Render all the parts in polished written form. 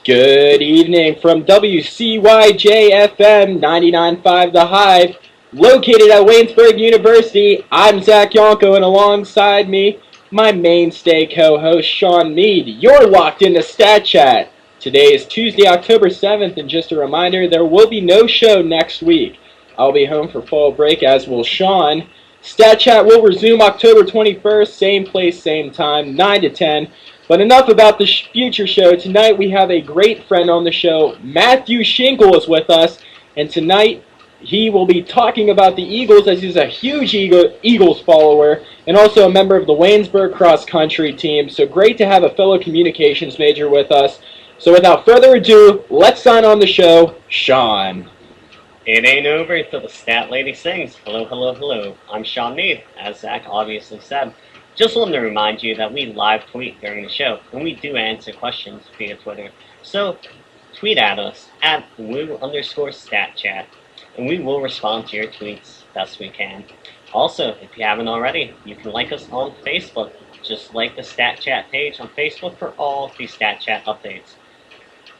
Good evening from WCYJ-FM 99.5 The Hive, located at Waynesburg University. I'm Zach Yonko, and alongside me, my mainstay co-host Sean Mead. You're locked into Stat Chat. Today is Tuesday, October 7th, and just a reminder, there will be no show next week. I'll be home for fall break, as will Sean. Stat Chat will resume October 21st, same place, same time, 9 to 10. But enough about the future show. Tonight we have a great friend on the show. Matthew Shinkle is with us. And tonight he will be talking about the Eagles, as he's a huge Eagles follower and also a member of the Waynesburg cross country team. So great to have a fellow communications major with us. So without further ado, let's sign on the show, Sean. It ain't over till the stat lady sings. Hello, hello, hello. I'm Sean Mead, as Zach obviously said. Just wanted to remind you that we live tweet during the show, and we do answer questions via Twitter. So, tweet at us at @woo_statchat, and we will respond to your tweets best we can. Also, if you haven't already, you can like us on Facebook. Just like the StatChat page on Facebook for all the StatChat updates.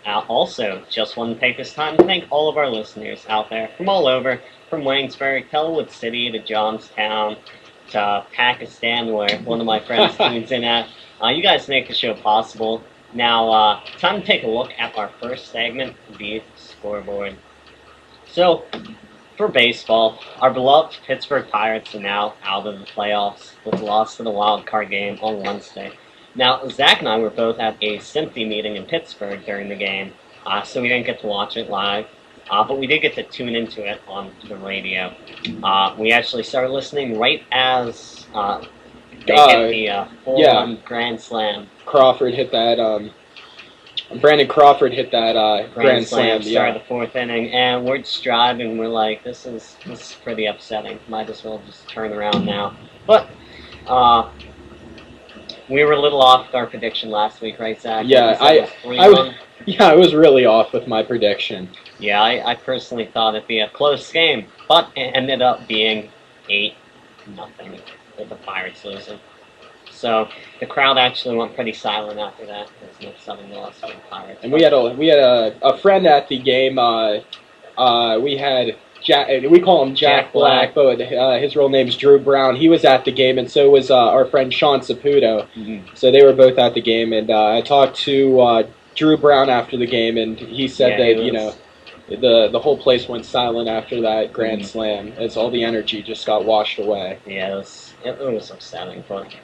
Also, just want to take this time to thank all of our listeners out there from all over, from Waynesburg, Elwood City to Johnstown, to Pakistan, where one of my friends tunes in at. You guys make the show possible. Now, time to take a look at our first segment, the scoreboard. So, for baseball, our beloved Pittsburgh Pirates are now out of the playoffs with a loss to the wild card game on Wednesday. Now, Zach and I were both at a sympathy meeting in Pittsburgh during the game, so we didn't get to watch it live. But we did get to tune into it on the radio. We actually started listening right as they hit the full-on grand slam. Crawford hit that. Brandon Crawford hit that grand slam. Started the fourth inning, and we're just driving. We're like, this is pretty upsetting. Might as well just turn around now. But we were a little off with our prediction last week, right, Zach? Yeah, I was really off with my prediction. Yeah, I personally thought it'd be a close game, but it ended up being 8-0 with the Pirates losing. So the crowd actually went pretty silent after that because no Southern lost to the Pirates. And we had a friend at the game. We had we call him Jack Black, but his real name's Drew Brown. He was at the game, and so was our friend Sean Saputo. Mm-hmm. So they were both at the game, and I talked to Drew Brown after the game, and he said that the whole place went silent after that grand slam, as all the energy just got washed away. Yeah, it was upsetting. But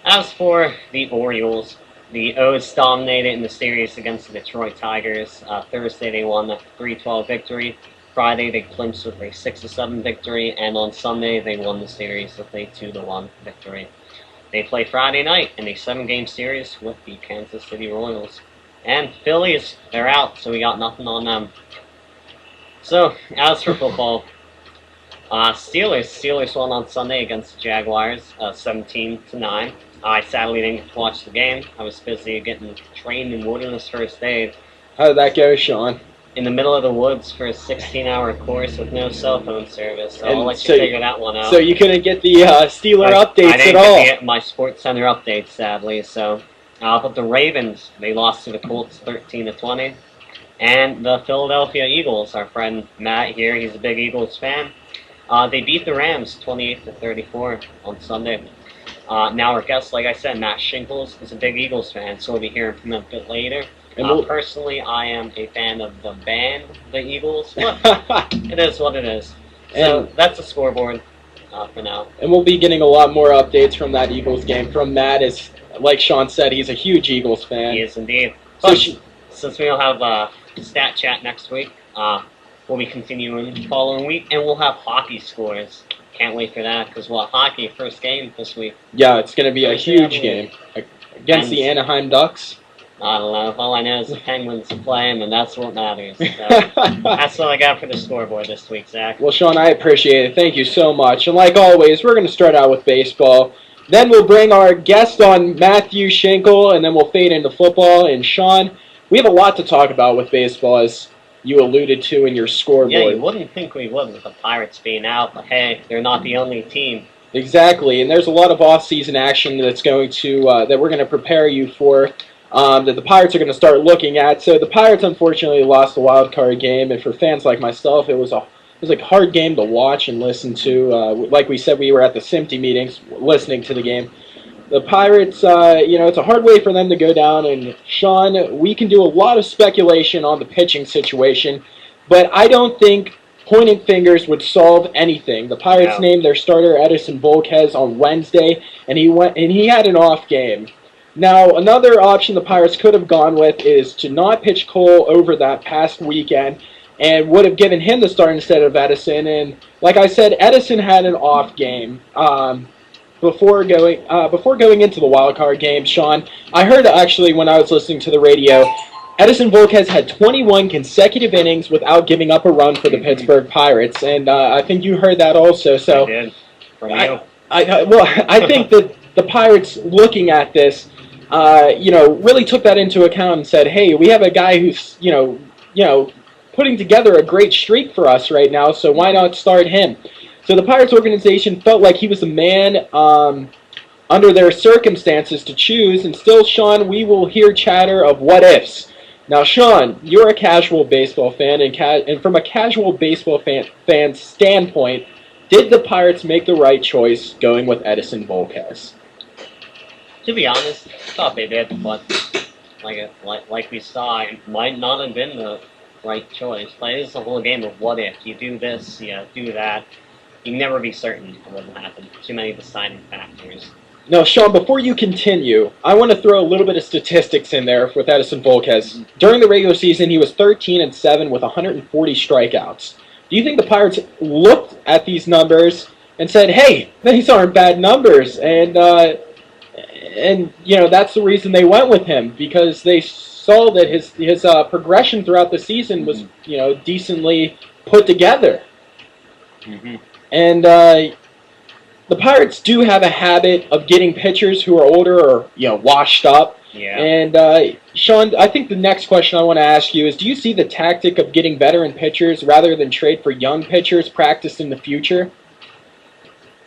as for the Orioles, the O's dominated in the series against the Detroit Tigers. Thursday they won a 3-12 victory. Friday they clinched with a 6-7 victory, and on Sunday they won the series with a 2-1 victory. They play Friday night in a 7-game series with the Kansas City Royals. And Phillies, they're out, so we got nothing on them. So, as for football, Steelers won on Sunday against the Jaguars, 17-9. I sadly didn't get to watch the game. I was busy getting trained in wilderness first aid. How did that go, Sean? In the middle of the woods for a 16-hour course with no cell phone service. So I'll let you figure that one out. So you couldn't get the Steeler updates at all? I didn't get my Sports Center updates, sadly. So, but the Ravens, they lost to the Colts 13-20. And the Philadelphia Eagles, our friend Matt here, he's a big Eagles fan. They beat the Rams 28-34 on Sunday. Now our guest, like I said, Matt Shinkle, is a big Eagles fan, so we'll be hearing from him a bit later. Personally, I am a fan of the band, the Eagles, but it is what it is. So that's a scoreboard for now. And we'll be getting a lot more updates from that Eagles game from Matt. As like Sean said, he's a huge Eagles fan. He is indeed. But since we don't have Stat Chat next week, we'll be continuing the following week, and we'll have hockey scores. Can't wait for that, because hockey, first game this week. Yeah, it's going to be a huge game against the Anaheim Ducks. I don't know. All I know is the Penguins are playing, and that's what matters. So that's all I got for the scoreboard this week, Zach. Well, Sean, I appreciate it. Thank you so much. And like always, we're going to start out with baseball. Then we'll bring our guest on, Matthew Shinkle, and then we'll fade into football. And Sean, we have a lot to talk about with baseball, as you alluded to in your scoreboard. Yeah, you wouldn't think we would with the Pirates being out, but hey, they're not the only team. Exactly, and there's a lot of off-season action that's going to that we're going to prepare you for. that the Pirates are going to start looking at. So the Pirates unfortunately lost the wild card game, and for fans like myself, it was a hard game to watch and listen to. Like we said, we were at the SMPTE meetings listening to the game. The Pirates, it's a hard way for them to go down. And Sean, we can do a lot of speculation on the pitching situation, but I don't think pointing fingers would solve anything. The Pirates named their starter Edison Volquez on Wednesday, and he had an off game. Now, another option the Pirates could have gone with is to not pitch Cole over that past weekend and would have given him the start instead of Edison. And like I said, Edison had an off game before going into the wild card game. Sean, I heard actually when I was listening to the radio, Edison Volquez had 21 consecutive innings without giving up a run for the Pittsburgh Pirates, and I think you heard that also. So, I did. From you. I think that the Pirates, looking at this, really took that into account and said, "Hey, we have a guy who's putting together a great streak for us right now, so why not start him?" So the Pirates organization felt like he was the man under their circumstances to choose, and still, Sean, we will hear chatter of what ifs. Now, Sean, you're a casual baseball fan, and from a casual baseball fan standpoint, did the Pirates make the right choice going with Edison Volquez? To be honest, I thought they did, but like we saw, it might not have been the right choice. But it's a whole game of what if. You do this, you do that. You can never be certain of what will happen. Too many deciding factors. Now, Sean, before you continue, I want to throw a little bit of statistics in there with Edison Volquez. During the regular season, he was 13-7 with 140 strikeouts. Do you think the Pirates looked at these numbers and said, "Hey, these aren't bad numbers," and that's the reason they went with him, because they saw that his progression throughout the season was decently put together. Mm-hmm. And the Pirates do have a habit of getting pitchers who are older or washed up. Yeah. And Sean, I think the next question I want to ask you is: do you see the tactic of getting veteran pitchers rather than trade for young pitchers practiced in the future?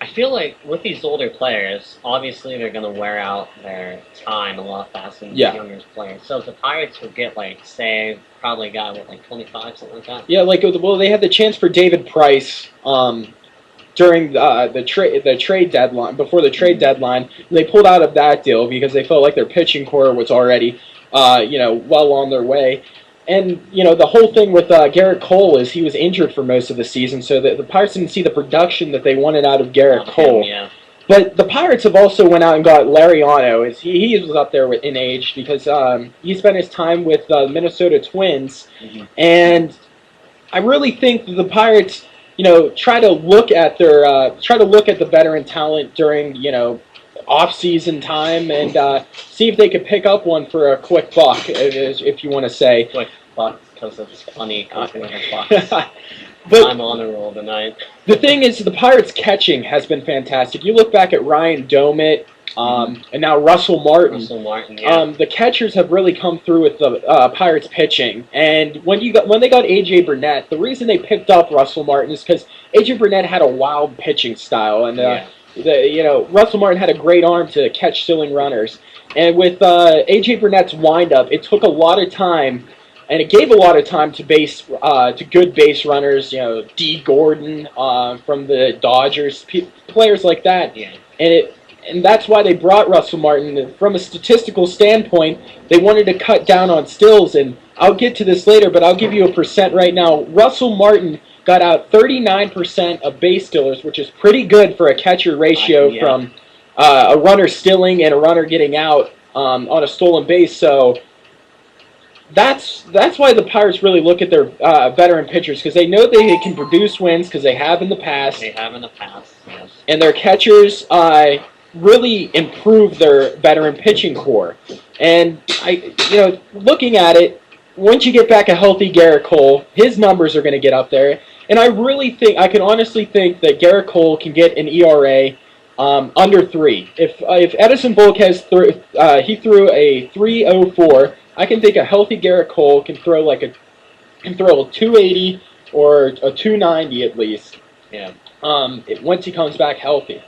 I feel like with these older players, obviously they're going to wear out their time a lot faster than the younger players. So if the Pirates would get, say, probably a guy with 25, something like that. Yeah, they had the chance for David Price during the trade deadline, before the trade deadline. They pulled out of that deal because they felt like their pitching core was already well on their way. And, the whole thing with Garrett Cole is he was injured for most of the season, so the Pirates didn't see the production that they wanted out of Garrett Cole. Yeah. But the Pirates have also went out and got Lariano. He was up there in age because he spent his time with the Minnesota Twins. Mm-hmm. And I really think that the Pirates, try to look at the veteran talent during, off-season time and see if they could pick up one for a quick buck, if you want to say. Quick buck, because it's funny talking with bucks. But I'm on a roll tonight. The thing is, the Pirates' catching has been fantastic. You look back at Ryan Domit and now Russell Martin. Yeah. The catchers have really come through with the Pirates' pitching. And when they got A.J. Burnett, the reason they picked up Russell Martin is because A.J. Burnett had a wild pitching style, and Russell Martin had a great arm to catch stealing runners. And with A.J. Burnett's windup, it took a lot of time, and it gave a lot of time to good base runners, D. Gordon from the Dodgers, players like that. Yeah. And that's why they brought Russell Martin. From a statistical standpoint, they wanted to cut down on steals, and I'll get to this later, but I'll give you a percent right now. Russell Martin got out 39% of base stealers, which is pretty good for a catcher ratio from a runner stealing and a runner getting out on a stolen base. So that's why the Pirates really look at their veteran pitchers, because they know they can produce wins, because they have in the past. Yes. And their catchers really improve their veteran pitching core. And looking at it, once you get back a healthy Garrett Cole, his numbers are going to get up there. And I can honestly think that Garrett Cole can get an ERA under 3. If Edison Volquez threw a 3.04, I can think a healthy Garrett Cole can throw a 280 or a 290 at least. Yeah. Once he comes back healthy.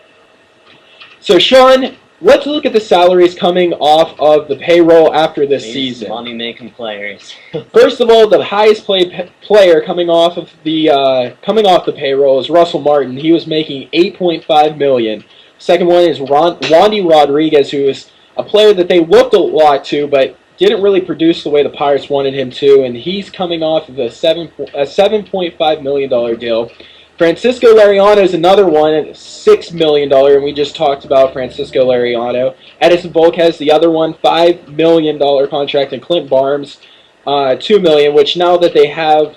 So Sean, let's look at the salaries coming off of the payroll after this These season. money-making players. First of all, the highest player coming off the payroll is Russell Martin. He was making $8.5 million. Second one is Wandy Rodriguez, who is a player that they looked a lot to, but didn't really produce the way the Pirates wanted him to, and he's coming off of a $7.5 million deal. Francisco Lariano is another one at $6 million, and we just talked about Francisco Lariano. Edison Volquez, the other one, $5 million contract, and Clint Barnes, $2 million. Which now that they have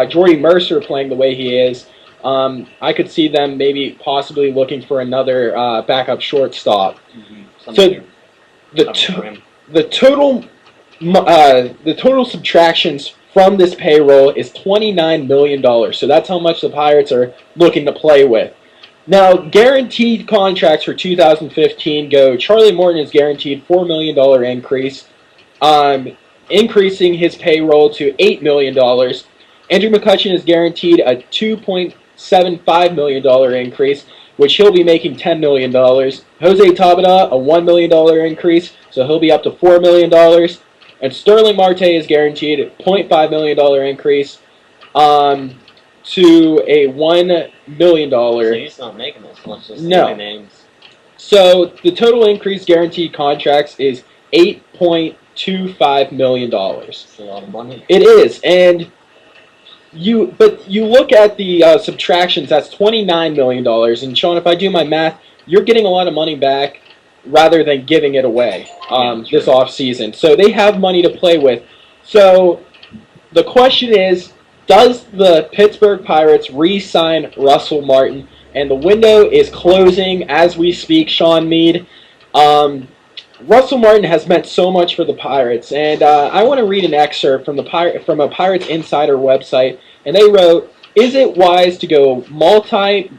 Jordy Mercer playing the way he is, I could see them maybe possibly looking for another backup shortstop. Mm-hmm. So the total subtractions from this payroll is $29 million. So that's how much the Pirates are looking to play with. Now, guaranteed contracts for 2015 go. Charlie Morton is guaranteed $4 million increase, increasing his payroll to $8 million. Andrew McCutchen is guaranteed a $2.75 million increase, which he'll be making $10 million. Jose Tabata, a $1 million increase, so he'll be up to $4 million. And Sterling Marte is guaranteed a $0.5 million increase to a $1 million. So he's not making as much as no. names. So the total increase guaranteed contracts is $8.25 million. That's a lot of money. It is, and you look at the subtractions. That's $29 million. And Sean, if I do my math, you're getting a lot of money back rather than giving it away this offseason. So they have money to play with. So the question is, does the Pittsburgh Pirates re-sign Russell Martin? And the window is closing as we speak, Sean Mead. Russell Martin has meant so much for the Pirates, and I want to read an excerpt from a Pirates Insider website, and they wrote, "Is it wise to go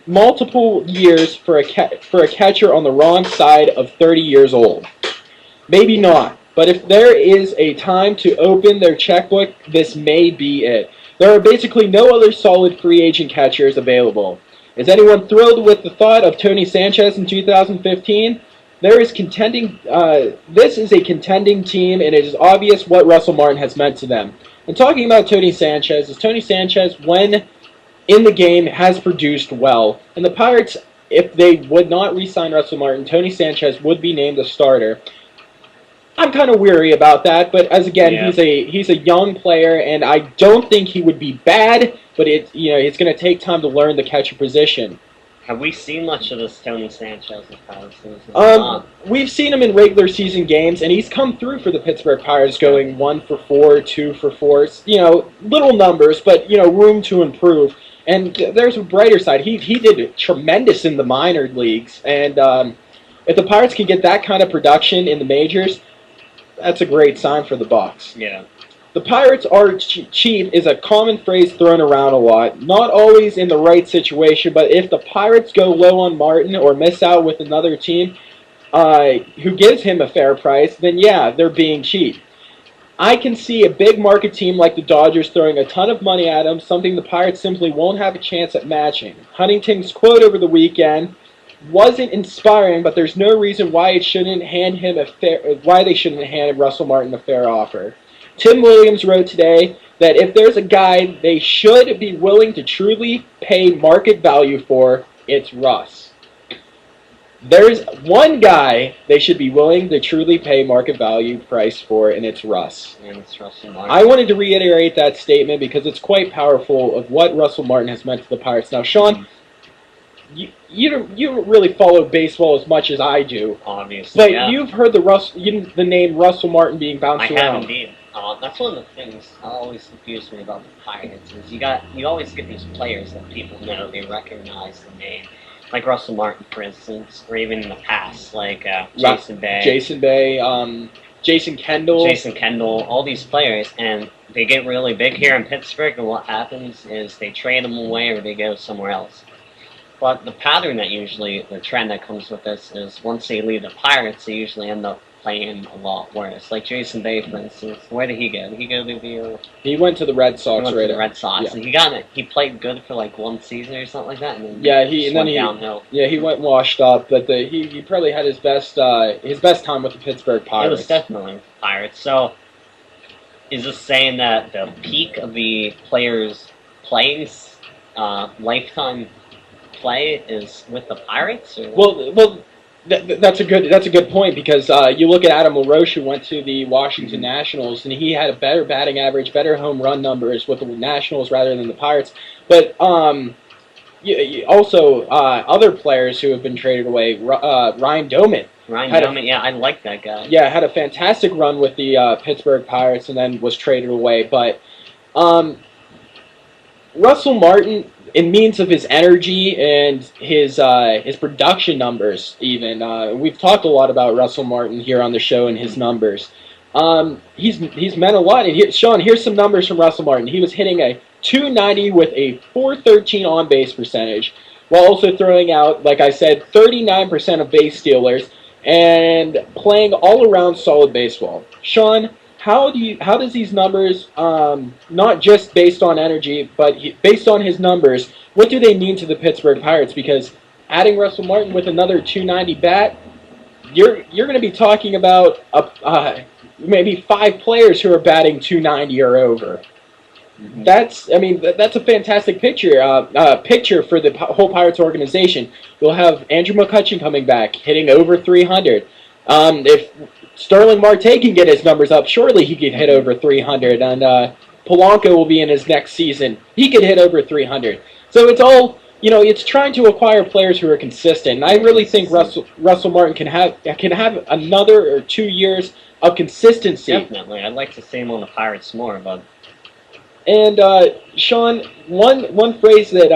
multiple years for a catcher on the wrong side of 30 years old? Maybe not, but if there is a time to open their checkbook, this may be it. There are basically no other solid free agent catchers available. Is anyone thrilled with the thought of Tony Sanchez in 2015? There is contending. This is a contending team, and it is obvious what Russell Martin has meant to them." And talking about Tony Sanchez, when in the game, has produced well. And the Pirates, if they would not re-sign Russell Martin, Tony Sanchez would be named a starter. I'm kind of weary about that, but as again, he's a young player, and I don't think he would be bad. But it's going to take time to learn the catcher position. Have we seen much of this Tony Sanchez this past season? We've seen him in regular season games, and he's come through for the Pittsburgh Pirates, going 1 for 4, 2 for 4. Little numbers, but room to improve. And there's a brighter side. He did tremendous in the minor leagues, and if the Pirates can get that kind of production in the majors, that's a great sign for the Bucs. Yeah. The Pirates are cheap is a common phrase thrown around a lot. Not always in the right situation, but if the Pirates go low on Martin or miss out with another team who gives him a fair price, then yeah, they're being cheap. I can see a big market team like the Dodgers throwing a ton of money at him, something the Pirates simply won't have a chance at matching. Huntington's quote over the weekend wasn't inspiring, but there's no reason why they shouldn't hand Russell Martin a fair offer. Tim Williams wrote today that if there's a guy they should be willing to truly pay market value for, it's Russ. There's one guy they should be willing to truly pay market value price for, and it's Russ. And it's Russell Martin. I wanted to reiterate that statement because it's quite powerful of what Russell Martin has meant to the Pirates. Now, Sean, you don't really follow baseball as much as I do. Obviously, but you've heard the name Russell Martin being bounced around. I have indeed. That's one of the things that always confused me about the Pirates is you always get these players that people know, they recognize the name, like Russell Martin, for instance, or even in the past, like Jason Bay, Jason Kendall, all these players, and they get really big here in Pittsburgh, and what happens is they trade them away or they go somewhere else. But the pattern the trend that comes with this is once they leave the Pirates, they usually end up playing a lot worse. Like Jason Day, for instance, where did he go? Did he go to the? He went to the Red Sox, He went right? to the Red Sox, yeah. and he got it. He played good for like one season or something like that, and then went downhill. Yeah, he went washed up, but he probably had his best time with the Pittsburgh Pirates. It was definitely with the Pirates. So, is this saying that the peak of the players' playing lifetime play is with the Pirates? Or? Well, that's a good point, because you look at Adam LaRoche, who went to the Washington Nationals, and he had a better batting average, better home run numbers with the Nationals rather than the Pirates. But also other players who have been traded away, Ryan Doman. Yeah, I like that guy. Yeah, had a fantastic run with the Pittsburgh Pirates and then was traded away. But Russell Martin, in means of his energy and his production numbers, even we've talked a lot about Russell Martin here on the show and his numbers. He's meant a lot. And Sean, here's some numbers from Russell Martin. He was hitting a .290 with a .413 on base percentage, while also throwing out, like I said, 39% of base stealers, and playing all around solid baseball. Sean, how does these numbers, not just based on energy, but based on his numbers, what do they mean to the Pittsburgh Pirates? Because adding Russell Martin with another .290 bat, you're going to be talking about maybe 5 players who are batting .290 or over. Mm-hmm. That's a fantastic picture for the whole Pirates organization. You'll have Andrew McCutchen coming back, hitting over 300. If Sterling Marte can get his numbers up, surely he could hit over 300. And Polanco will be in his next season. He could hit over 300. So it's all, it's trying to acquire players who are consistent. And I really think Russell Martin can have another or 2 years of consistency. Definitely. I'd like to see him on the Pirates more, but... And Sean, one phrase that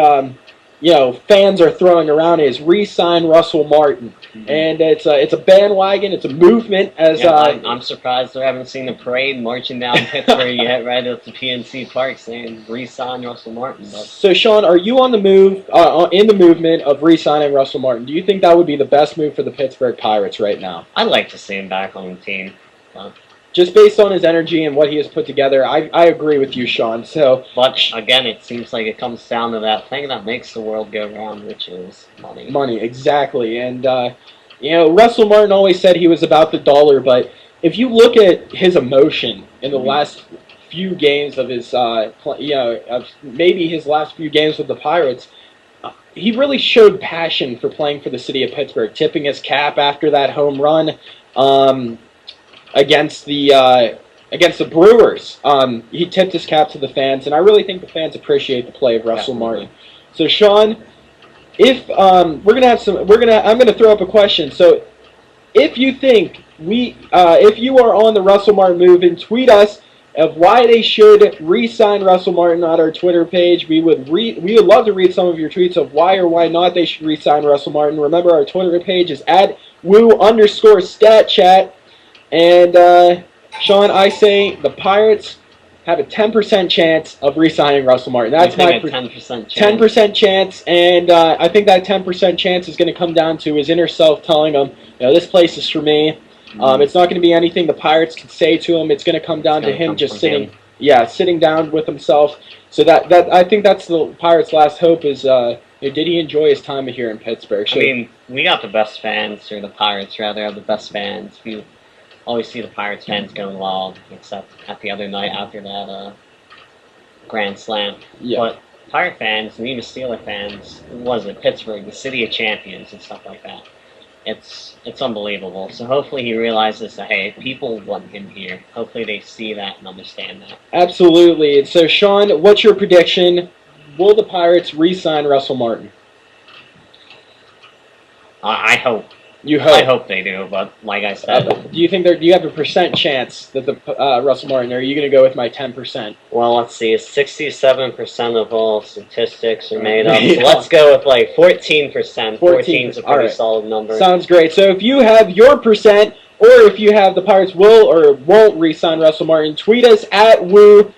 fans are throwing around is "re-sign Russell Martin," and it's a bandwagon, it's a movement. I'm surprised I haven't seen a parade marching down Pittsburgh yet, right up to PNC Park, saying "re-sign Russell Martin." But. So, Sean, are you on the move in the movement of re-signing Russell Martin? Do you think that would be the best move for the Pittsburgh Pirates right now? I'd like to see him back on the team. Just based on his energy and what he has put together, I agree with you, Sean. But again, it seems like it comes down to that thing that makes the world go round, which is money. Money, exactly. And Russell Martin always said he was about the dollar, but if you look at his emotion in the last few games of his, maybe his last few games with the Pirates, he really showed passion for playing for the city of Pittsburgh, tipping his cap after that home run. Against the Brewers, he tipped his cap to the fans, and I really think the fans appreciate the play of Russell Martin. So, Sean, if I'm gonna throw up a question. So, if you think if you are on the Russell Martin movement, tweet us of why they should re-sign Russell Martin on our Twitter page. We would love to read some of your tweets of why or why not they should re-sign Russell Martin. Remember, our Twitter page is @woo_statchat. And, Sean, I say the Pirates have a 10% chance of re-signing Russell Martin. That's my 10% chance. 10% chance, and I think that 10% chance is going to come down to his inner self telling him, this place is for me. It's not going to be anything the Pirates can say to him. It's going to come down to him just sitting down with himself. So that I think that's the Pirates' last hope is, did he enjoy his time here in Pittsburgh? I mean, we got the best fans, or the Pirates rather have the best fans. We always see the Pirates fans going wild, except at the other night after that Grand Slam. Yeah. But Pirate fans, and even Steeler fans, Pittsburgh, the city of champions and stuff like that. It's unbelievable. So hopefully he realizes that, hey, people want him here. Hopefully they see that and understand that. Absolutely. And so, Sean, what's your prediction? Will the Pirates re-sign Russell Martin? I hope. You hope. I hope they do, but like I said... do you have a percent chance that the Russell Martin, or are you going to go with my 10%? Well, let's see. 67% of all statistics are made up. So let's go with like 14%. 14 is a pretty solid number. Sounds great. So if you have your percent, or if you have the Pirates will or won't re-sign Russell Martin, tweet us @woo_statchat.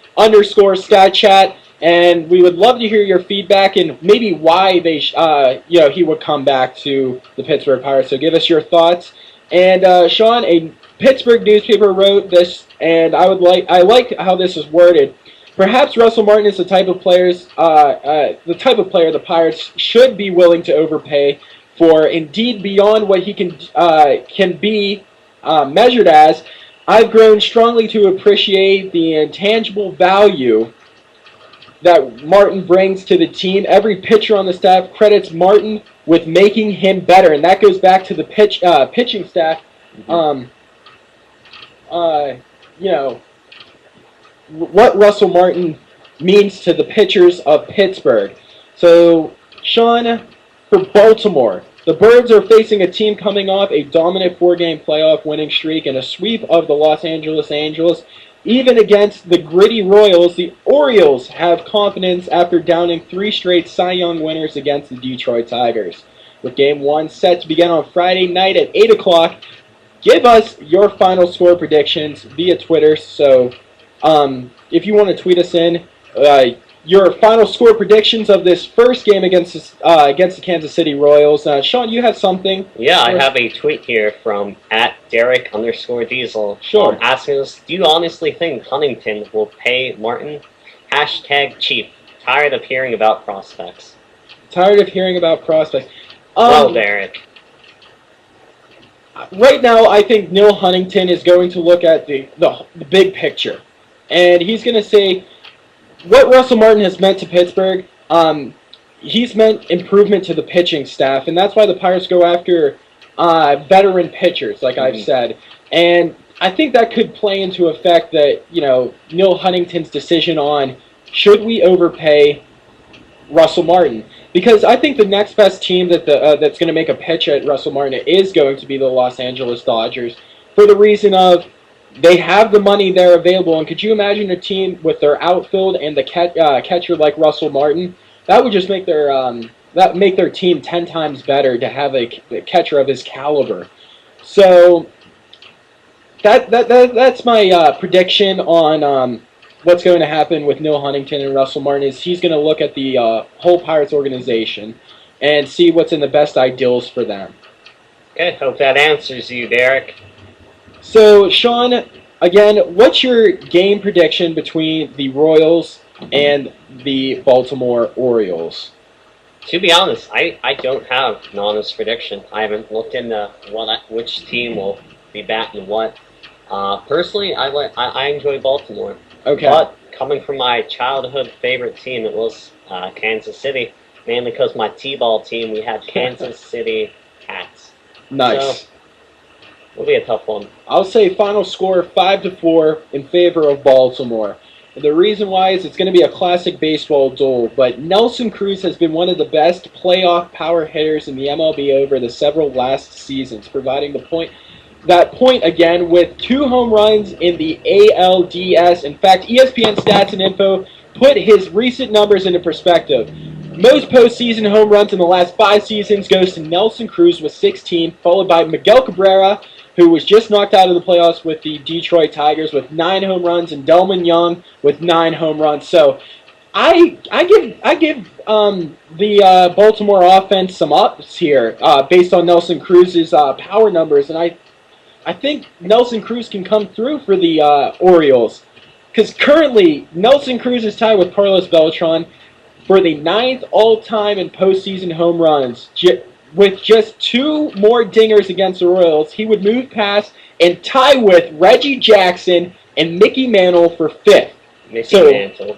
And we would love to hear your feedback and maybe why he would come back to the Pittsburgh Pirates. So give us your thoughts. And Sean, Pittsburgh newspaper wrote this, and I like how this is worded. Perhaps Russell Martin is the type of player the Pirates should be willing to overpay for. Indeed, beyond what he can be measured as, I've grown strongly to appreciate the intangible value that Martin brings to the team. Every pitcher on the staff credits Martin with making him better, and that goes back to the pitching staff. You know, what Russell Martin means to the pitchers of Pittsburgh. So, Sean, for Baltimore, the Birds are facing a team coming off a dominant 4-game playoff winning streak and a sweep of the Los Angeles Angels. Even against the gritty Royals, the Orioles have confidence after downing 3 straight Cy Young winners against the Detroit Tigers. With Game 1 set to begin on Friday night at 8 o'clock, give us your final score predictions via Twitter. So, if you want to tweet us in your final score predictions of this first game against the Kansas City Royals. Sean, you have something? Yeah, I have a tweet here from @Derek_Diesel. Sure. Asking us, do you honestly think Huntington will pay Martin? #cheap. Tired of hearing about prospects. Tired of hearing about prospects. Well, Derek. Right now, I think Neil Huntington is going to look at the big picture. And he's going to say, what Russell Martin has meant to Pittsburgh, he's meant improvement to the pitching staff. And that's why the Pirates go after veteran pitchers, like I've said. And I think that could play into effect that, Neil Huntington's decision on should we overpay Russell Martin. Because I think the next best team that's going to make a pitch at Russell Martin is going to be the Los Angeles Dodgers, for the reason of they have the money there available. And could you imagine a team with their outfield and the catcher like Russell Martin? That would just make their team 10 times better to have a catcher of his caliber. So that's my prediction on what's going to happen with Neil Huntington and Russell Martin. Is he's going to look at the whole Pirates organization and see what's in the best ideals for them. Okay, hope that answers you, Derek. So, Sean, again, what's your game prediction between the Royals and the Baltimore Orioles? To be honest, I don't have an honest prediction. I haven't looked into which team will be batting what. Personally, I enjoy Baltimore. Okay. But coming from my childhood favorite team, it was Kansas City, mainly because my T-ball team, we had Kansas City Cats. Nice. So, it'll be a tough one. I'll say final score 5-4 in favor of Baltimore. The reason why is it's going to be a classic baseball duel, but Nelson Cruz has been one of the best playoff power hitters in the MLB over the several last seasons, providing that point again with 2 home runs in the ALDS. In fact, ESPN Stats and Info put his recent numbers into perspective. Most postseason home runs in the last 5 seasons goes to Nelson Cruz with 16, followed by Miguel Cabrera, who was just knocked out of the playoffs with the Detroit Tigers with 9 home runs, and Delman Young with 9 home runs. So I give the Baltimore offense some ups here based on Nelson Cruz's power numbers, and I think Nelson Cruz can come through for the Orioles, because currently Nelson Cruz is tied with Carlos Beltran for the 9th all-time in postseason home runs. With just 2 more dingers against the Royals, he would move past and tie with Reggie Jackson and Mickey Mantle for 5th. Mickey Mantle,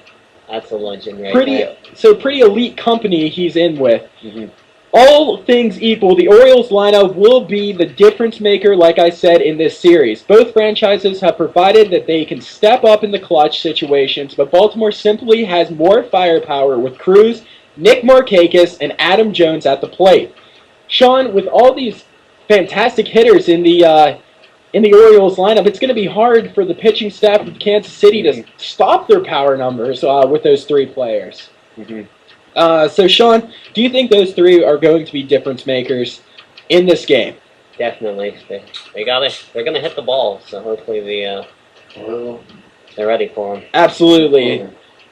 that's a legend right there. So pretty elite company he's in with. Mm-hmm. All things equal, the Orioles lineup will be the difference maker, like I said, in this series. Both franchises have provided that they can step up in the clutch situations, but Baltimore simply has more firepower with Cruz, Nick Markakis, and Adam Jones at the plate. Sean, with all these fantastic hitters in the Orioles lineup, it's going to be hard for the pitching staff of Kansas City to stop their power numbers with those 3 players. Mm-hmm. So, Sean, do you think those 3 are going to be difference makers in this game? Definitely. They're gonna hit the ball, so hopefully they're ready for them. Absolutely.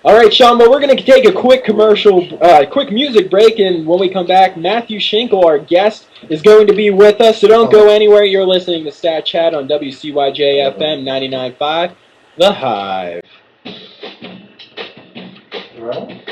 All right, Sean. Well, we're going to take a quick quick music break, and when we come back, Matthew Shinkle, our guest, is going to be with us. So don't go anywhere. You're listening to Stat Chat on WCYJ FM 99.5, The Hive. All right.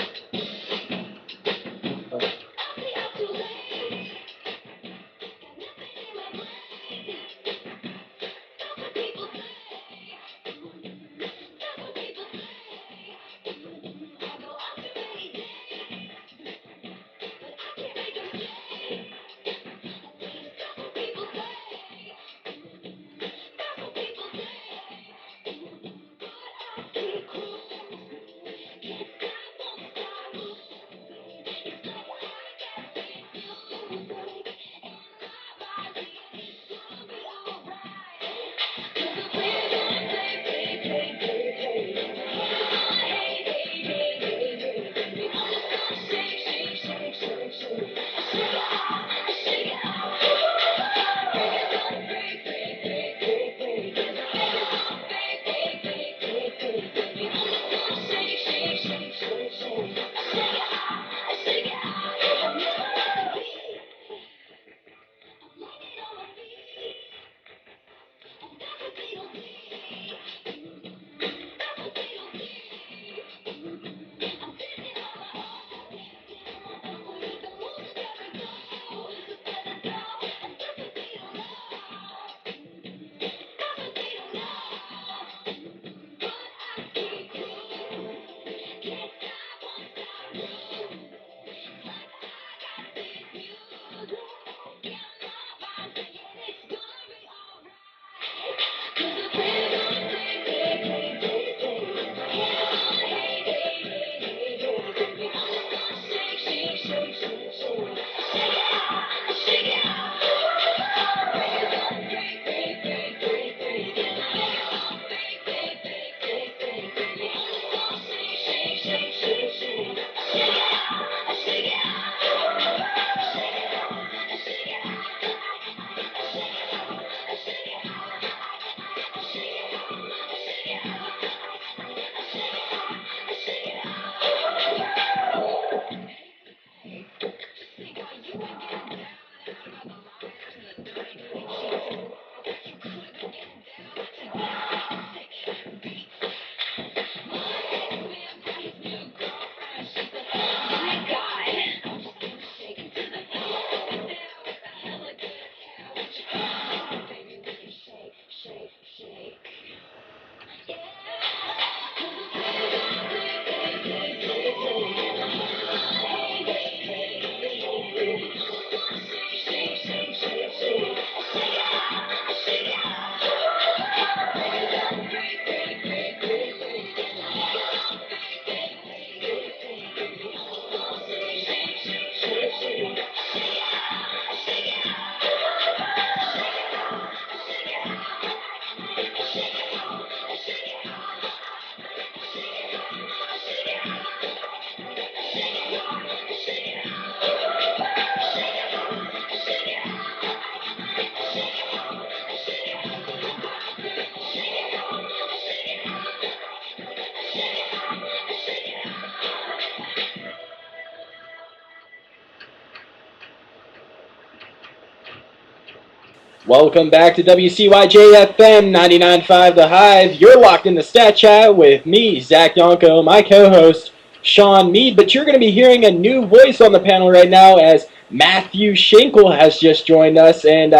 Welcome back to WCYJ FM 99.5 The Hive. You're locked in the Stat Chat with me, Zach Yonko, my co-host, Sean Mead. But you're going to be hearing a new voice on the panel right now as Matthew Shinkle has just joined us. And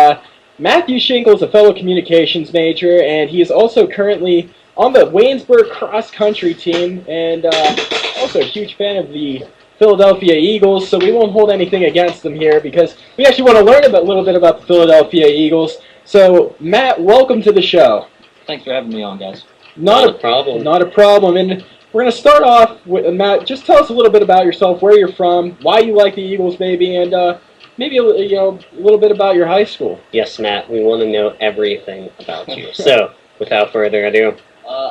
Matthew Shinkle is a fellow communications major, and he is also currently on the Waynesburg cross-country team, and also a huge fan of the Philadelphia Eagles, so we won't hold anything against them here because we actually want to learn a little bit about the Philadelphia Eagles. So, Matt, welcome to the show. Thanks for having me on, guys. Not a problem. Not a problem. And we're going to start off with, Matt, just tell us a little bit about yourself, where you're from, why you like the Eagles, maybe, and maybe a little bit about your high school. Yes, Matt, we want to know everything about you. So, without further ado,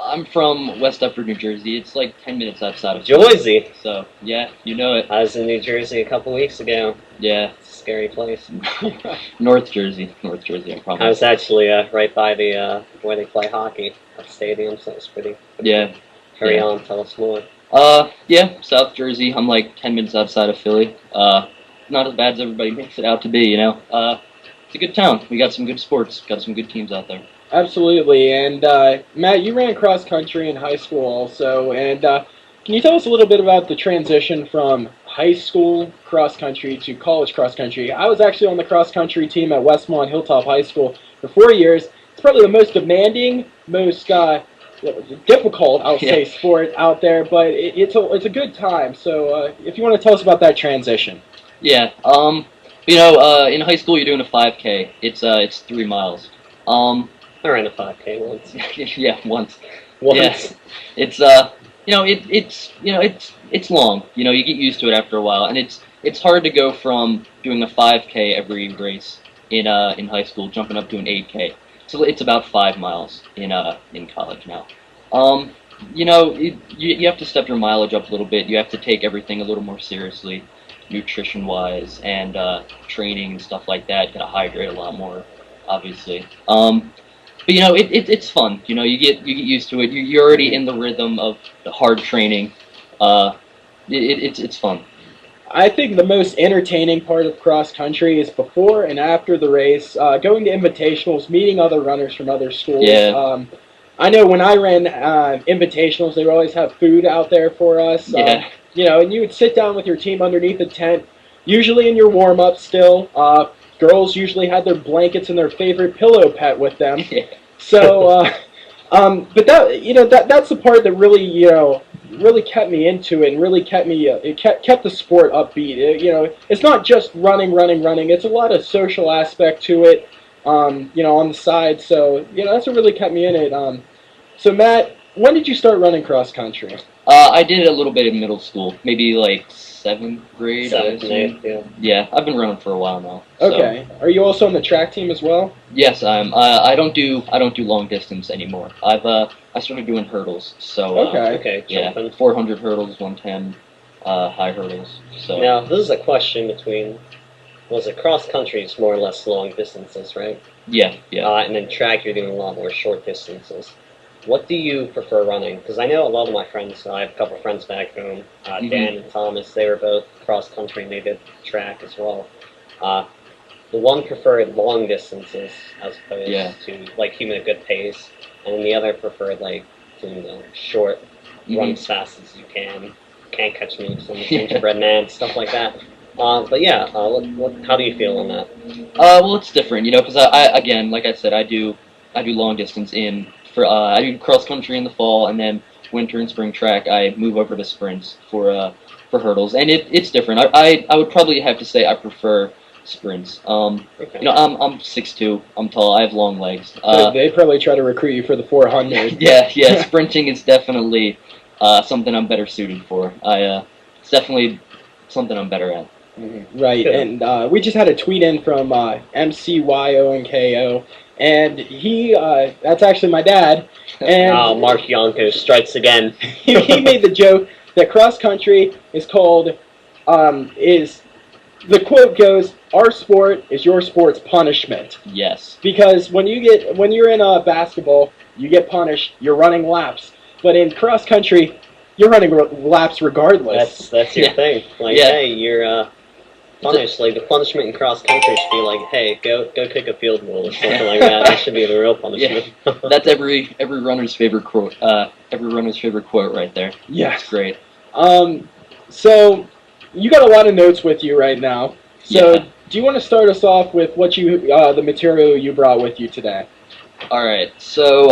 I'm from West Upper New Jersey. It's like 10 minutes outside of Jersey. So, yeah, you know it. I was in New Jersey a couple weeks ago. Yeah. It's a scary place. North Jersey, I promise. I was actually right by the where they play hockey, that stadium, so it's pretty. Yeah. Hurry on, tell us more. Yeah, South Jersey. I'm like 10 minutes outside of Philly. Not as bad as everybody makes it out to be, you know. It's a good town. We got some good sports. Got some good teams out there. Absolutely. And Matt, you ran cross country in high school also. And can you tell us a little bit about the transition from high school cross country to college cross country? I was actually on the cross country team at Westmont Hilltop High School for 4 years. It's probably the most demanding, most difficult, I'll Yeah. say, sport out there, but it's a good time. So if you want to tell us about that transition. Yeah. In high school you're doing a 5K. It's 3 miles. I ran a 5K once. Yeah, once. Once. Yeah. It's it's long. You know, you get used to it after a while, and it's hard to go from doing a 5K every race in high school, jumping up to an 8K. So it's about 5 miles in college now. You have to step your mileage up a little bit. You have to take everything a little more seriously, nutrition wise, and training and stuff like that. Gotta hydrate a lot more, obviously. But it's fun. You know, you get used to it. You're already in the rhythm of the hard training. It's fun. I think the most entertaining part of cross country is before and after the race, going to invitationals, meeting other runners from other schools. Yeah. I know when I ran invitationals, they would always have food out there for us. Yeah. And you would sit down with your team underneath a tent, usually in your warm up still. Girls usually had their blankets and their favorite pillow pet with them. Yeah. So, but that's the part that really kept me into it and really kept me it kept the sport upbeat. It's not just running. It's a lot of social aspect to it. On the side. So that's what really kept me in it. So Matt, when did you start running cross country? I did it a little bit in middle school, maybe like 7th grade. Seventh, eighth, yeah. Yeah, I've been running for a while now. So. Okay. Are you also on the track team as well? Yes, I'm. I don't do long distance anymore. I started doing hurdles. So Okay. yeah, Jumping. 400 hurdles, 110 high hurdles. So Now, this is a question between, was it cross country is more or less long distances, right? yeah. And then track, you're doing a lot more short distances. What do you prefer running? Because I know a lot of my friends, I have a couple of friends back home, Dan and Thomas, they were both cross country and they did track as well. The one preferred long distances as opposed to like keeping a good pace, and then the other preferred like doing the short, run as fast as you can. Can't catch me, some gingerbread man, stuff like that. But yeah, how do you feel on that? Well, it's different, because I again, like I said, I do long distance I do cross country in the fall, and then winter and spring track I move over to sprints for hurdles, and it's different. I would probably have to say I prefer sprints. Okay. I'm 6'2", I'm tall, I have long legs. They probably try to recruit you for the 400. Yeah, sprinting is definitely something I'm better suited for. It's definitely something I'm better at. Right, Good. and we just had a tweet in from MCYONKO, and that's actually my dad, and Mark Yonko strikes again. he made the joke that cross country is called, the quote goes, "Our sport is your sport's punishment." Yes. Because when you're in basketball, you get punished, you're running laps, but in cross country, you're running laps regardless. That's your thing. Like, hey, you're punished. Like the punishment in cross country should be like, hey, go kick a field goal or something like that. That should be the real punishment. Yeah. That's every runner's favorite quote. Every runner's favorite quote right there. Yes. That's great. So you got a lot of notes with you right now. So Yeah. do you want to start us off with what the material you brought with you today? All right. So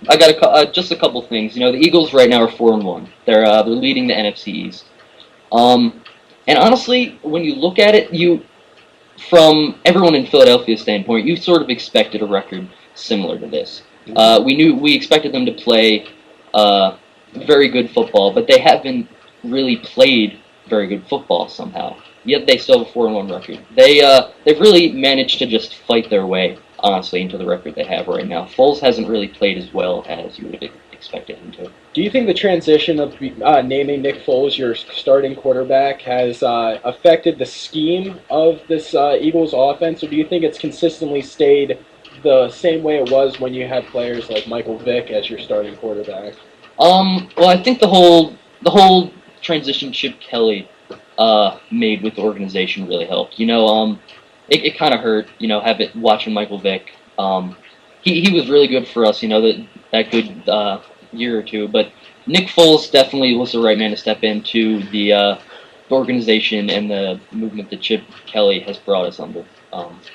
I got just a couple things. The Eagles right now are 4-1. They're leading the NFC East. And honestly, when you look at it, from everyone in Philadelphia's standpoint, you sort of expected a record similar to this. We expected them to play very good football, but they haven't really played very good football somehow. Yet they still have a 4-1 record. They've really managed to just fight their way, honestly, into the record they have right now. Foles hasn't really played as well as you would have expected him to. Do you think the transition of naming Nick Foles your starting quarterback has affected the scheme of this Eagles offense, or do you think it's consistently stayed the same way it was when you had players like Michael Vick as your starting quarterback? Well, I think the whole the whole transition Chip Kelly made with the organization really helped. It kind of hurt, watching Michael Vick. He was really good for us, that good year or two. But Nick Foles definitely was the right man to step into the organization and the movement that Chip Kelly has brought us under.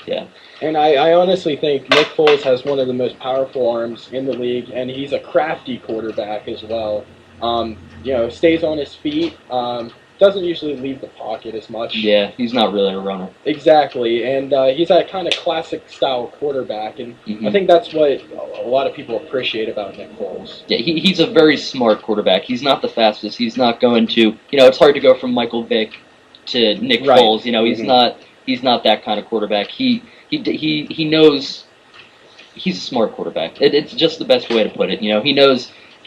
Yeah. And I honestly think Nick Foles has one of the most powerful arms in the league, and he's a crafty quarterback as well. Stays on his feet, doesn't usually leave the pocket as much. Yeah, he's not really a runner. Exactly, and he's that kind of classic style quarterback, and I think that's what a lot of people appreciate about Nick Foles. Yeah, he's a very smart quarterback. He's not the fastest. He's not going to, it's hard to go from Michael Vick to Nick Foles. He's not that kind of quarterback. He knows he's a smart quarterback. It's just the best way to put it. He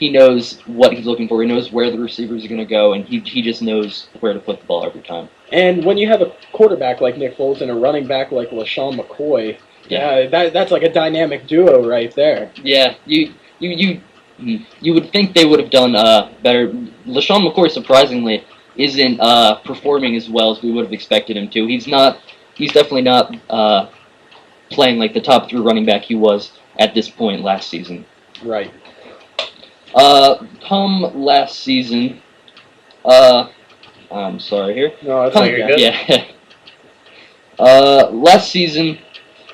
knows what he's looking for. He knows where the receivers are going to go, and he just knows where to put the ball every time. And when you have a quarterback like Nick Foles and a running back like LaShawn McCoy, that's like a dynamic duo right there. Yeah, you would think they would have done better. LaShawn McCoy, surprisingly, isn't performing as well as we would have expected him to. He's definitely not playing like the top 3 running back he was at this point last season. Right. Come last season, I'm sorry here. No, that's you're good. Yeah. Last season,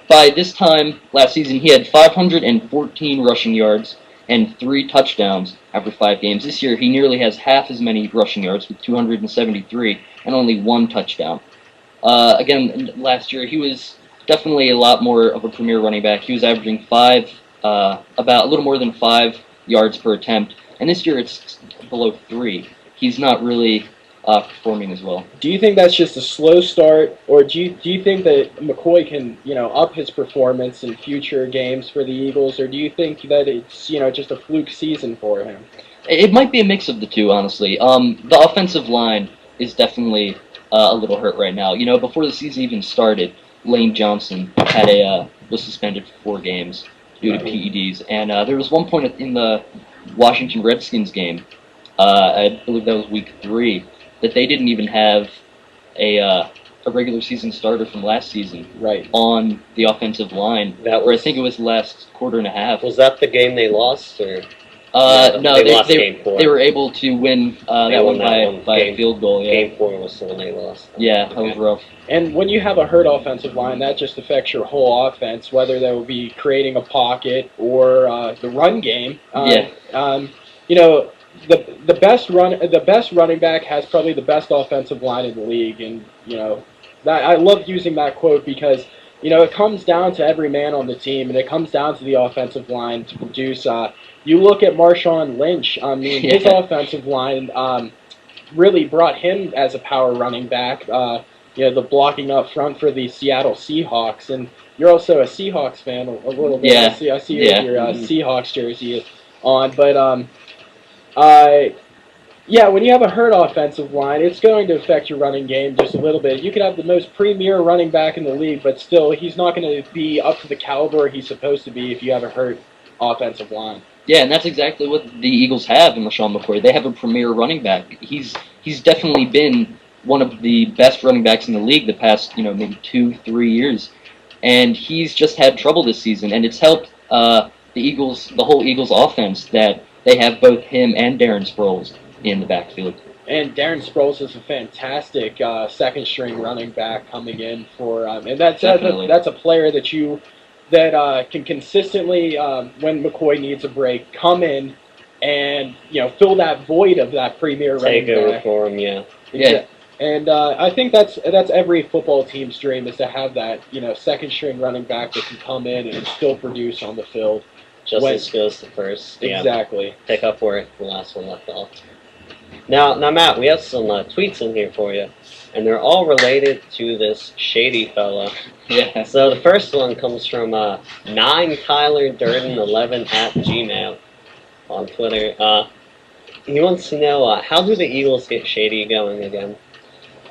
by this time last season, he had 514 rushing yards and 3 touchdowns after 5 games. This year, he nearly has half as many rushing yards with 273 and only 1 touchdown. Again, last year, he was definitely a lot more of a premier running back. He was averaging about a little more than 5 yards per attempt, and this year it's below 3. He's not really performing as well. Do you think that's just a slow start, or do you think that McCoy can up his performance in future games for the Eagles, or do you think that it's just a fluke season for him? It might be a mix of the two, honestly. The offensive line is definitely a little hurt right now. Before the season even started, Lane Johnson was suspended for 4 games due to PEDs, and there was one point in the Washington Redskins game, I believe that was week 3, that they didn't even have a regular season starter from last season on the offensive line. I think it was the last quarter and a half. Was that the game they lost, or? No, they lost game 4. They were able to win that one by a field goal. Yeah. Game 4 was the one they lost. Yeah, that was rough. And when you have a hurt offensive line, that just affects your whole offense, whether that will be creating a pocket or the run game. The best running back has probably the best offensive line in the league, and I love using that quote because it comes down to every man on the team, and it comes down to the offensive line to produce. You look at Marshawn Lynch. I mean, his offensive line really brought him as a power running back. The blocking up front for the Seattle Seahawks, and you're also a Seahawks fan a little bit. Yeah. I see your Seahawks jersey on, but when you have a hurt offensive line, it's going to affect your running game just a little bit. You could have the most premier running back in the league, but still, he's not going to be up to the caliber he's supposed to be if you have a hurt offensive line. Yeah, and that's exactly what the Eagles have in LaShawn McCoy. They have a premier running back. He's definitely been one of the best running backs in the league the past, maybe 2-3 years. And he's just had trouble this season, and it's helped the whole Eagles offense that they have both him and Darren Sproles in the backfield. And Darren Sproles is a fantastic second-string running back coming in for, and that's a player that can consistently, when McCoy needs a break, come in and fill that void of that premier running back. Take over for him, yeah. Yeah. And I think that's every football team's dream, is to have that second-string running back that can come in and still produce on the field. Justice goes to first. Exactly. Yeah. Pick up where the last one left off. Now, Matt, we have some tweets in here for you, and they're all related to this shady fella. Yeah. So the first one comes from 9TylerDurden11@gmail on Twitter. He wants to know, how do the Eagles get shady going again?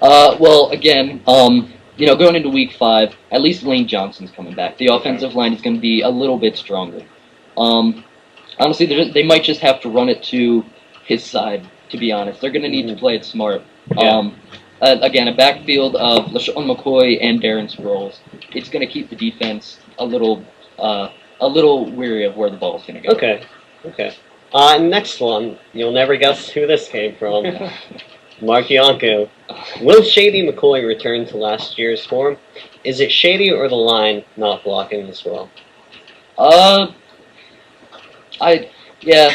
Well, again, going into week 5, at least Lane Johnson's coming back. The offensive line is going to be a little bit stronger. Honestly, they might just have to run it to his side to be honest. They're going to need to Mhm. play it smart. Yeah. Again, a backfield of LaShawn McCoy and Darren Sproles. It's going to keep the defense a little weary of where the ball's going to go. Okay. Okay. Next one. You'll never guess who this came from. Mark Yonko. Will Shady McCoy return to last year's form? Is it Shady or the line not blocking as well? Yeah,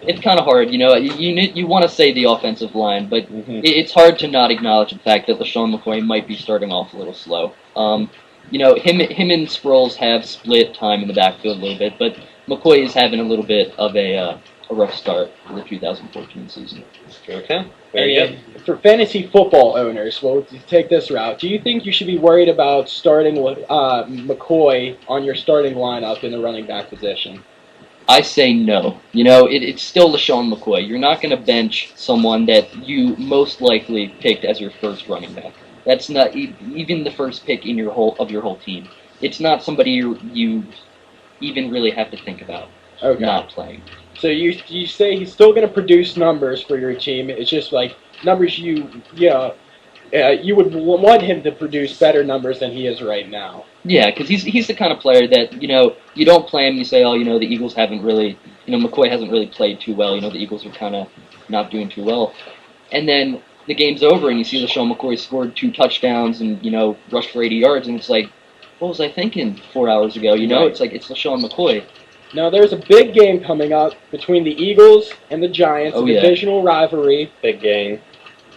it's kind of hard. You want to say the offensive line, but Mhm. it's hard to not acknowledge the fact that LaShawn McCoy might be starting off a little slow. Him and Sproles have split time in the backfield a little bit, but McCoy is having a little bit of a rough start for the 2014 season. Okay. Very good. And for fantasy football owners, well, to take this route, do you think you should be worried about starting with McCoy on your starting lineup in the running back position? I say no. It's still LaShawn McCoy. You're not going to bench someone that you most likely picked as your first running back. That's not even the first pick in your whole team. It's not somebody you even really have to think about Okay. not playing. So you say he's still going to produce numbers for your team. It's just like numbers you would want him to produce better numbers than he is right now. Yeah, because he's the kind of player that you don't play him. You say, the Eagles haven't really, McCoy hasn't really played too well. The Eagles are kind of not doing too well, and then the game's over and you see LaShawn McCoy scored 2 touchdowns and rushed for 80 yards, and it's like, what was I thinking 4 hours ago? Right. It's like it's LaShawn McCoy. Now there's a big game coming up between the Eagles and the Giants, Oh, a yeah. divisional rivalry. Big game.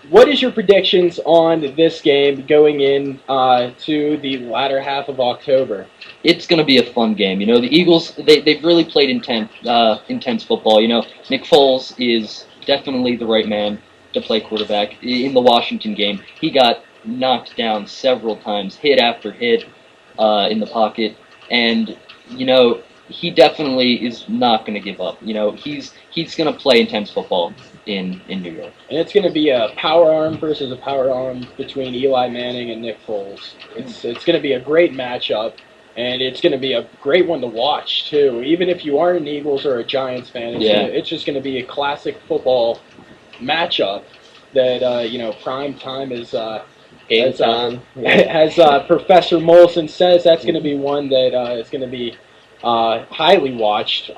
What is your predictions on this game going in to the latter half of October? It's going to be a fun game. The Eagles, they've really played intense football. Nick Foles is definitely the right man to play quarterback. In the Washington game, he got knocked down several times, hit after hit in the pocket, and he definitely is not going to give up. He's going to play intense football in New York. And it's going to be a power arm versus a power arm between Eli Manning and Nick Foles. It's going to be a great matchup, and it's going to be a great one to watch too. Even if you aren't an Eagles or a Giants fan, it's just going to be a classic football matchup that prime time is. Game time. As Professor Molson says, that's going to be one that is going to be highly watched.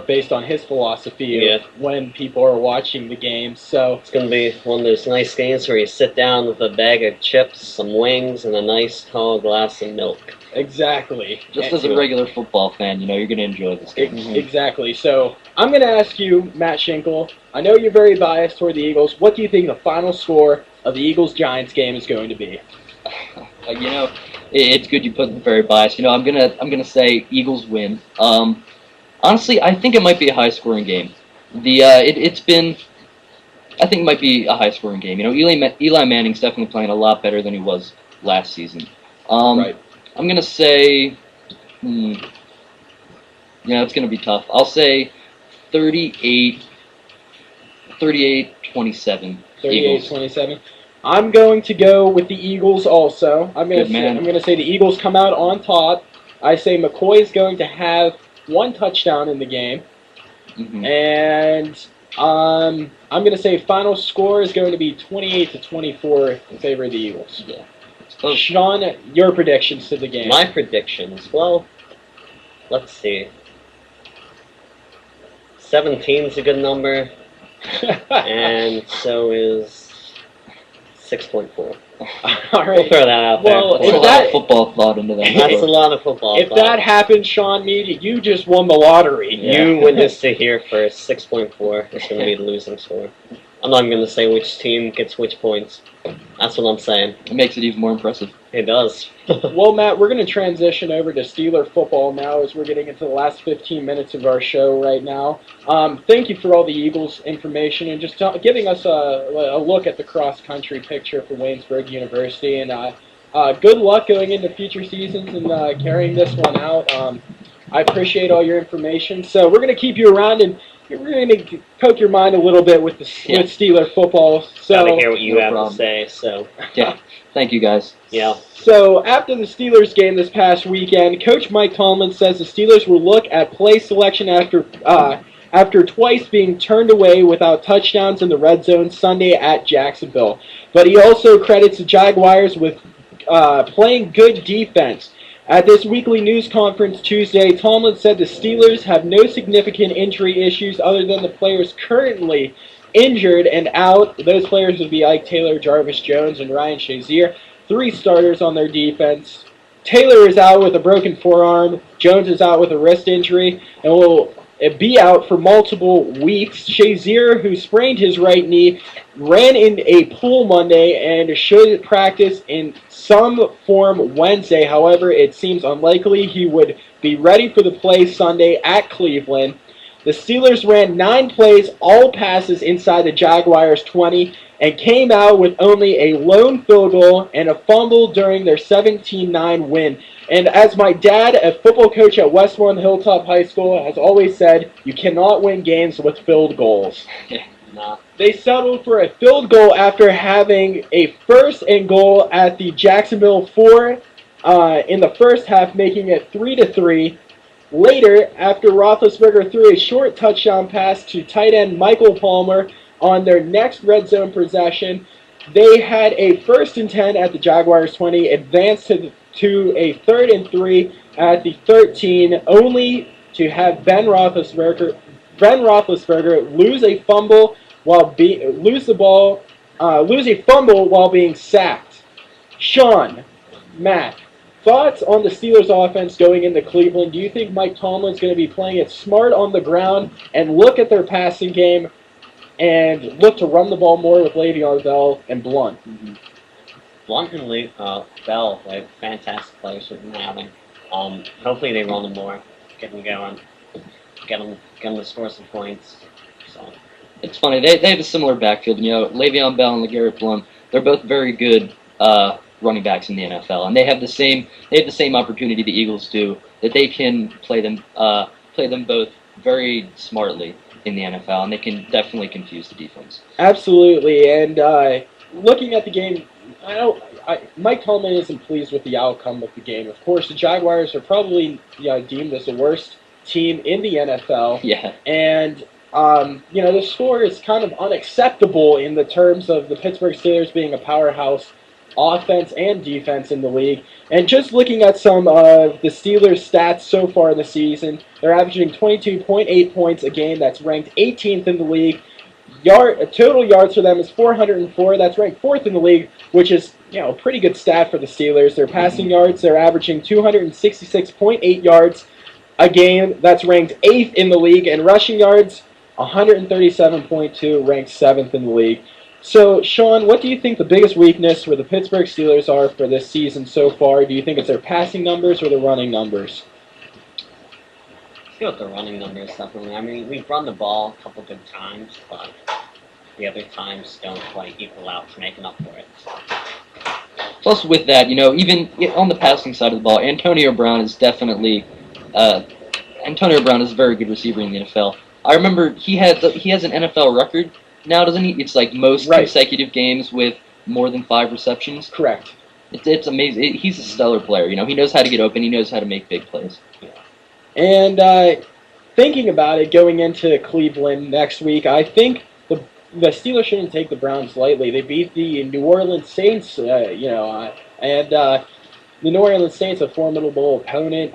Based on his philosophy of when people are watching the game. So it's going to be one of those nice games where you sit down with a bag of chips, some wings, and a nice tall glass of milk. Exactly. Just as a regular football fan, you're going to enjoy this game. Exactly. So I'm going to ask you, Matt Shinkle, I know you're very biased toward the Eagles. What do you think the final score of the Eagles-Giants game is going to be? It's good you put the very biased. I'm gonna say Eagles win. Honestly, I think it might be a high-scoring game. I think it might be a high-scoring game. Eli Manning's definitely playing a lot better than he was last season. Right. I'm gonna say, it's gonna be tough. I'll say 38-27. 38-27. I'm going to go with the Eagles also. I'm going to say the Eagles come out on top. I say McCoy is going to have 1 touchdown in the game. Mm-hmm. And I'm going to say final score is going to be 28-24 in favor of the Eagles. Yeah. Sean, your predictions to the game. My predictions. Well, let's see. 17's a good number. And so is 6.4. All We'll right. throw that out there. Well, There's a lot of football thought into that. That's a lot of football. If that happens, Sean Mead, you just won the lottery. Yeah. You witnessed it here first. 6.4 is going to be the losing score. I'm not going to say which team gets which points. That's what I'm saying. It makes it even more impressive. It does. Well, Matt, we're going to transition over to Steeler football now as we're getting into the last 15 minutes of our show right now. Thank you for all the Eagles information and just giving us a look at the cross-country picture for Waynesburg University. And good luck going into future seasons and carrying this one out. I appreciate all your information. So we're going to keep you around and we're going to poke your mind a little bit with with Steeler football. So Gotta hear what you no have problem. to say. So Yeah. Thank you, guys. yeah. So after the Steelers game this past weekend, Coach Mike Tomlin says the Steelers will look at play selection after after twice being turned away without touchdowns in the red zone Sunday at Jacksonville. But he also credits the Jaguars with playing good defense. At this weekly news conference Tuesday, Tomlin said the Steelers have no significant injury issues other than the players currently injured and out. Those players would be Ike Taylor, Jarvis Jones, and Ryan Shazier, three starters on their defense. Taylor is out with a broken forearm. Jones is out with a wrist injury and will be out for multiple weeks. Shazier, who sprained his right knee, ran in a pool Monday and should practice in some form Wednesday. However, it seems unlikely he would be ready for the play Sunday at Cleveland. The Steelers ran 9 plays, all passes inside the Jaguars' 20, and came out with only a lone field goal and a fumble during their 17-9 win. And as my dad, a football coach at Westmoreland Hilltop High School, has always said, you cannot win games with field goals. Nah. They settled for a field goal after having a first and goal at the Jacksonville 4 in the first half, making it 3-3. Later, after Roethlisberger threw a short touchdown pass to tight end Michael Palmer on their next red zone possession, they had a 1st and 10 at the Jaguars 20, advanced to a 3rd and 3 at the 13, only to have Ben Roethlisberger lose a fumble while being sacked. Sean, Matt, thoughts on the Steelers' offense going into Cleveland? Do you think Mike Tomlin's going to be playing it smart on the ground and look at their passing game and look to run the ball more with Le'Veon Bell and Blunt? Mm-hmm. Blunt and Bell, like fantastic players we've been having. Hopefully they run them more, get them going, get them to score some points. So It's funny. They have a similar backfield. You know, Le'Veon Bell and LeGarrette Blount. They're both very good running backs in the NFL, and they have the same opportunity the Eagles do, that they can play them both very smartly in the NFL, and they can definitely confuse the defense. Absolutely, and looking at the game, Mike Tomlin isn't pleased with the outcome of the game. Of course, the Jaguars are probably deemed as the worst team in the NFL. Yeah. And the score is kind of unacceptable in the terms of the Pittsburgh Steelers being a powerhouse offense and defense in the league. And just looking at some of the Steelers' stats so far in the season, they're averaging 22.8 points a game. That's ranked 18th in the league. Total yards for them is 404. That's ranked 4th in the league, which is a pretty good stat for the Steelers. Their passing yards, they're averaging 266.8 yards a game. That's ranked 8th in the league. And rushing yards, 137.2, ranked 7th in the league. So, Sean, what do you think the biggest weakness for the Pittsburgh Steelers are for this season so far? Do you think it's their passing numbers or their running numbers? I feel like the running numbers, definitely. I mean, we've run the ball a couple good times, but the other times don't quite equal out to making up for it. Plus, with that, even on the passing side of the ball, Antonio Brown is definitely Antonio Brown is a very good receiver in the NFL. I remember he has an NFL record now, doesn't he? It's like most consecutive games with more than 5 receptions. Correct. It's amazing. He's a stellar player. He knows how to get open. He knows how to make big plays. Yeah. And thinking about it, going into Cleveland next week, I think the Steelers shouldn't take the Browns lightly. They beat the New Orleans Saints, and the New Orleans Saints, a formidable opponent.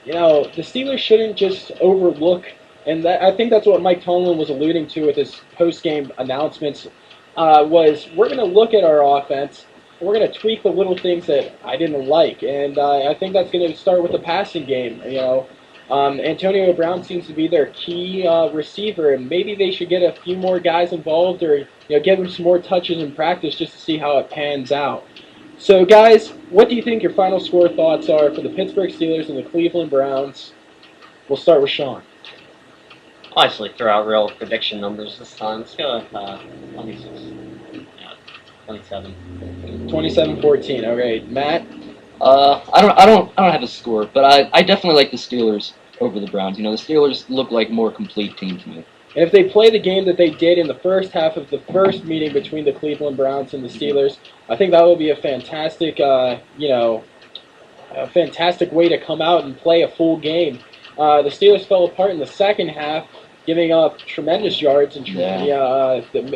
The Steelers shouldn't just overlook. And I think that's what Mike Tomlin was alluding to with his post-game announcements, was we're going to look at our offense, and we're going to tweak the little things that I didn't like. And I think that's going to start with the passing game. Antonio Brown seems to be their key receiver, and maybe they should get a few more guys involved or give them some more touches in practice just to see how it pans out. So, guys, what do you think your final score thoughts are for the Pittsburgh Steelers and the Cleveland Browns? We'll start with Sean. I'll actually throw out real prediction numbers this time. Let's go with 26. Yeah, 27. 27-14. All right, Matt. I don't have a score, but I definitely like the Steelers over the Browns. The Steelers look like a more complete team to me. And if they play the game that they did in the first half of the first meeting between the Cleveland Browns and the Steelers, I think that would be a fantastic, a fantastic way to come out and play a full game. The Steelers fell apart in the second half, giving up tremendous yards and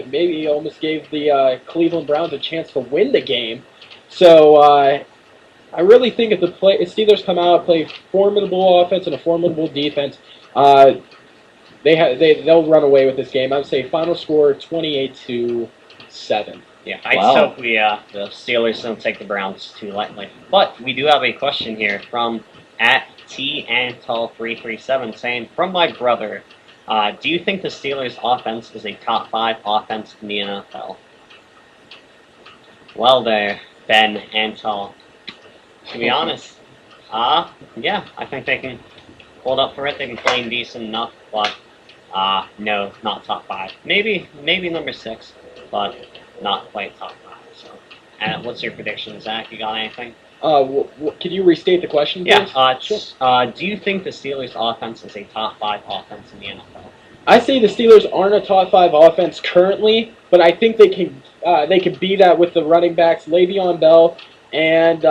maybe almost gave the Cleveland Browns a chance to win the game. So I really think if the Steelers come out, play formidable offense and a formidable defense, they'll run away with this game. I would say final score 28-7. Yeah, I just hope the Steelers don't take the Browns too lightly. But we do have a question here from @TAntal337 saying, from my brother, do you think the Steelers' offense is a top 5 offense in the NFL? Well there, Ben Antal. To be honest, yeah, I think they can hold up for it. They can play decent enough, but no, not top 5. Maybe number 6, but not quite top 5. So, what's your prediction, Zach? You got anything? Can you restate the question, please? Yeah. Do you think the Steelers' offense is a top 5 offense in the NFL? I say the Steelers aren't a top 5 offense currently, but I think they can be that with the running backs Le'Veon Bell and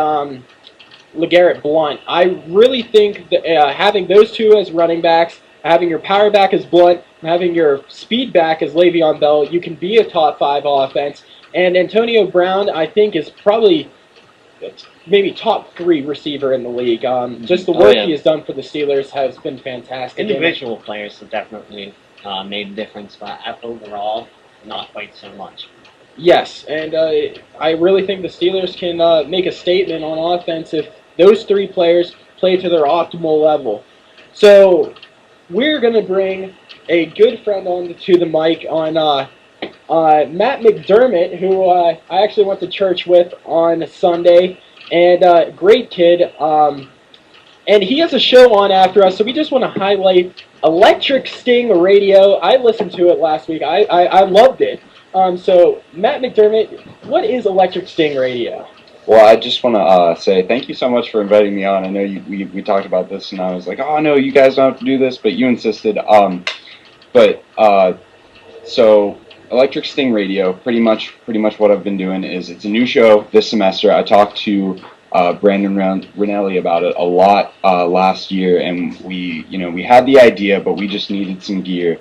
LeGarrette Blount. I really think that having those two as running backs, having your power back as Blount, and having your speed back as Le'Veon Bell, you can be a top 5 offense. And Antonio Brown, I think, is probably maybe top 3 receiver in the league. Just the work he has done for the Steelers has been fantastic. Individual players have definitely made a difference, but overall, not quite so much. Yes, and I really think the Steelers can make a statement on offense if those 3 players play to their optimal level. So we're going to bring a good friend on to the mic on Matt McDermott, who I actually went to church with on Sunday, and great kid. And he has a show on after us, so we just want to highlight Electric Sting Radio. I listened to it last week. I loved it. So, Matt McDermott, what is Electric Sting Radio? Well, I just want to say thank you so much for inviting me on. I know we talked about this, and I was like, oh, no, you guys don't have to do this, but you insisted. So Electric Sting Radio, pretty much what I've been doing is it's a new show this semester. I talked to Brandon Rinelli about it a lot last year, and we had the idea, but we just needed some gear.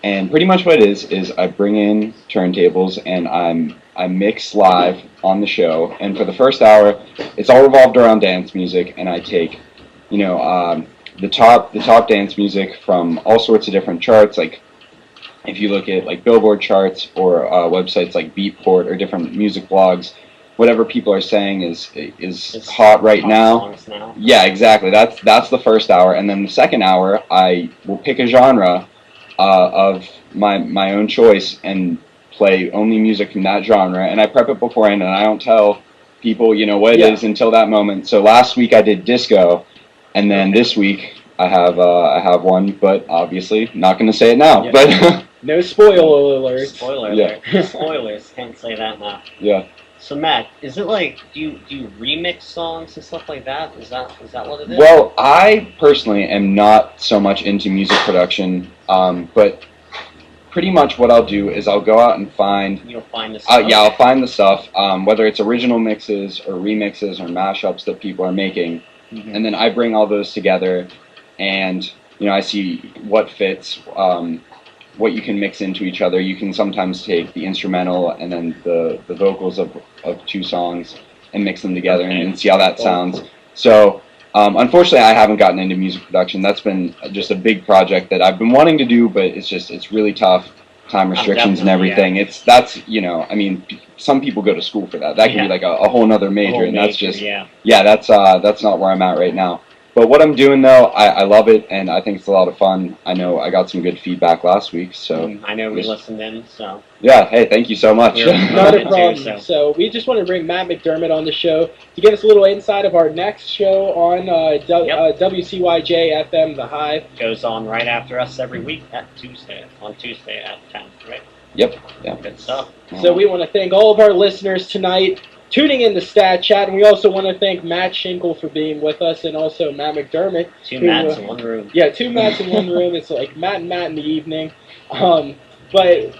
And pretty much what it is I bring in turntables and I mix live on the show. And for the first hour, it's all revolved around dance music, and I take, the top dance music from all sorts of different charts. Like if you look at like Billboard charts or websites like Beatport or different music blogs, whatever people are saying is hot right now. Yeah, exactly. That's the first hour, and then the second hour I will pick a genre of my own choice and play only music from that genre, and I prep it beforehand, and I don't tell people what it is until that moment. So last week I did disco, and then this week I have one, but obviously not going to say it now. Yeah. But no spoiler alerts. Spoiler alert. Spoilers. Can't say that now. Yeah. So Matt, is it like do you remix songs and stuff like that? Is that what it is? Well, I personally am not so much into music production, but pretty much what I'll do is I'll go out and find. You'll find the stuff. I'll find the stuff, whether it's original mixes or remixes or mashups that people are making, and then I bring all those together, and I see what fits. What you can mix into each other. You can sometimes take the instrumental and then the vocals of 2 songs and mix them together and see how that sounds. So unfortunately I haven't gotten into music production. That's been just a big project that I've been wanting to do, but it's really tough, time restrictions and everything. Yeah. I mean, some people go to school for that. That can be like a whole nother major, and that's just that's not where I'm at right now. But what I'm doing, though, I love it, and I think it's a lot of fun. I know I got some good feedback last week, so... I know we listened in, so... Yeah, hey, thank you so much. Not a problem. So we just want to bring Matt McDermott on the show to give us a little insight of our next show on WCYJ FM, The Hive. Goes on right after us every week on Tuesday at 10, right? Yep. Yeah. Good stuff. So we want to thank all of our listeners tonight tuning in to Stat Chat, and we also want to thank Matt Shinkle for being with us, and also Matt McDermott. Two Matts in one room. Yeah, 2 Matts in one room. It's like Matt and Matt in the evening. But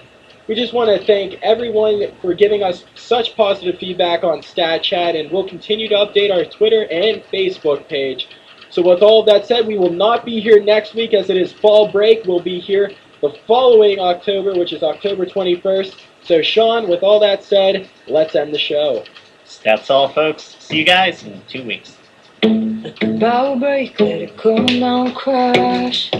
we just want to thank everyone for giving us such positive feedback on Stat Chat, and we'll continue to update our Twitter and Facebook page. So with all that said, we will not be here next week as it is fall break. We'll be here the following October, which is October 21st. So Sean, with all that said, let's end the show. That's all, folks. See you guys in 2 weeks. Bow break, let it come down, crash.